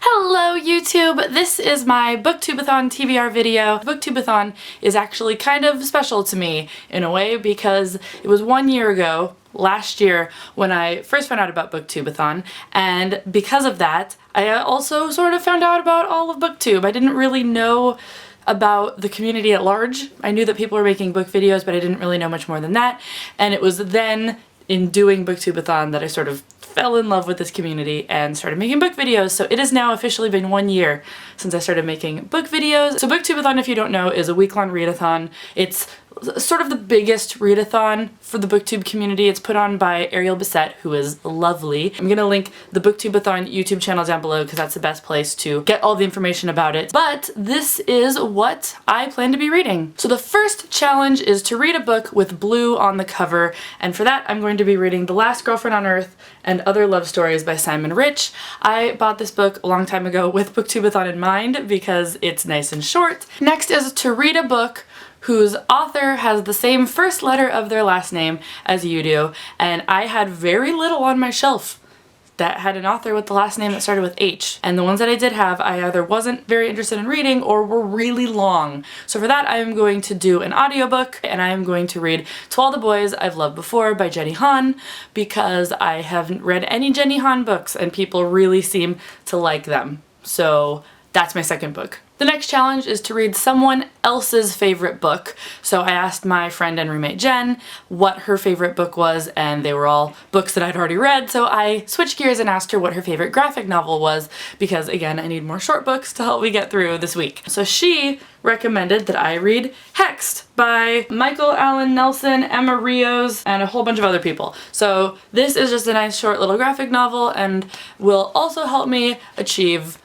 Hello YouTube! This is my BookTubeAthon TBR video. BookTubeAthon is actually kind of special to me in a way because it was 1 year ago, last year, when I first found out about BookTubeAthon, and because of that I also sort of found out about all of BookTube. I didn't really know about the community at large. I knew that people were making book videos, but I didn't really know much more than that, and it was then in doing BookTubeAthon that I sort of fell in love with this community and started making book videos. So it has now officially been 1 year since I started making book videos. So BookTubeAthon, if you don't know, is a week-long readathon. It's sort of the biggest readathon for the BookTube community. It's put on by Ariel Bissett, who is lovely. I'm gonna link the BookTubeAthon YouTube channel down below because that's the best place to get all the information about it. But this is what I plan to be reading. So the first challenge is to read a book with blue on the cover, and for that I'm going to be reading The Last Girlfriend on Earth and Other Love Stories by Simon Rich. I bought this book a long time ago with BookTubeAthon in mind because it's nice and short. Next is to read a book whose author has the same first letter of their last name as you do, and I had very little on my shelf that had an author with the last name that started with H. And the ones that I did have, I either wasn't very interested in reading or were really long. So for that I am going to do an audiobook, and I am going to read To All the Boys I've Loved Before by Jenny Han, because I haven't read any Jenny Han books and people really seem to like them. So that's my second book. The next challenge is to read someone else's favorite book. So I asked my friend and roommate Jen what her favorite book was, and they were all books that I'd already read, so I switched gears and asked her what her favorite graphic novel was because, again, I need more short books to help me get through this week. So she recommended that I read Hexed by Michael Allen Nelson, Emma Rios, and a whole bunch of other people. So this is just a nice short little graphic novel and will also help me achieve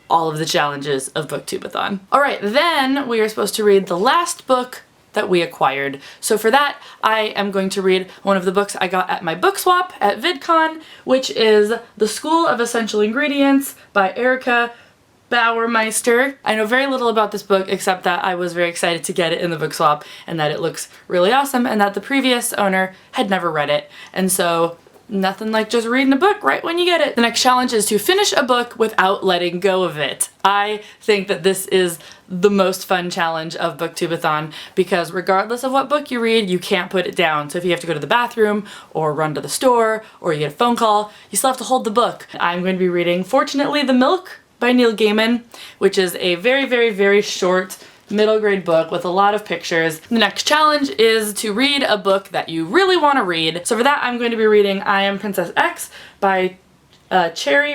all of the challenges of BookTubeAthon. Alright, then we are supposed to read the last book that we acquired. So for that, I am going to read one of the books I got at my book swap at VidCon, which is The School of Essential Ingredients by Erica Bauermeister. I know very little about this book except that I was very excited to get it in the book swap and that it looks really awesome and that the previous owner had never read it. And so nothing like just reading a book right when you get it. The next challenge is to finish a book without letting go of it. I think that this is the most fun challenge of BookTubeAthon because regardless of what book you read, you can't put it down. So if you have to go to the bathroom or run to the store or you get a phone call, you still have to hold the book. I'm going to be reading Fortunately the Milk by Neil Gaiman, which is a very short middle grade book with a lot of pictures. The next challenge is to read a book that you really want to read. So for that I'm going to be reading I Am Princess X by Sherry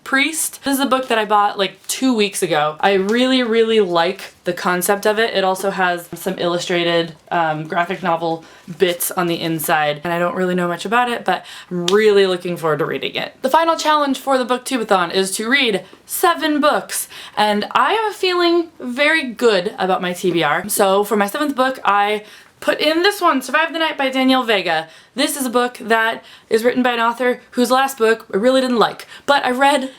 Priest. This is a book that I bought like 2 weeks ago. I really like the concept of it. It also has some illustrated graphic novel bits on the inside, and I don't really know much about it, but I'm really looking forward to reading it. The final challenge for the BookTubeAthon is to read 7 books, and I am feeling very good about my TBR. So for my 7th book, I put in this one, Survive the Night by Danielle Vega. This is a book that is written by an author whose last book I really didn't like, but I read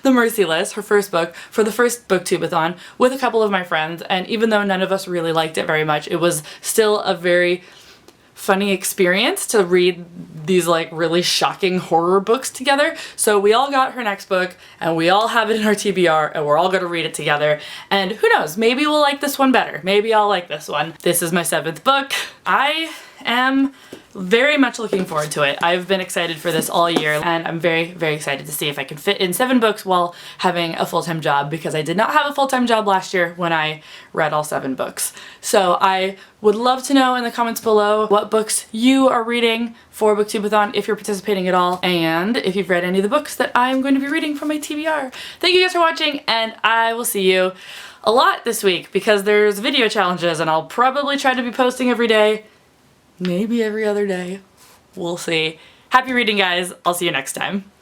The Merciless, her first book, for the first BookTubeAthon with a couple of my friends, and even though none of us really liked it very much, it was still a very funny experience to read these like really shocking horror books together. So we all got her next book and we all have it in our TBR and we're all gonna read it together, and who knows, maybe we'll like this one better. Maybe I'll like this one. This is my 7th book. I am very much looking forward to it. I've been excited for this all year, and I'm very excited to see if I can fit in 7 books while having a full-time job, because I did not have a full-time job last year when I read all 7 books. So I would love to know in the comments below what books you are reading for BookTubeAthon, if you're participating at all, and if you've read any of the books that I'm going to be reading from my TBR. Thank you guys for watching, and I will see you a lot this week because there's video challenges, and I'll probably try to be posting every day. Maybe every other day. We'll see. Happy reading, guys. I'll see you next time.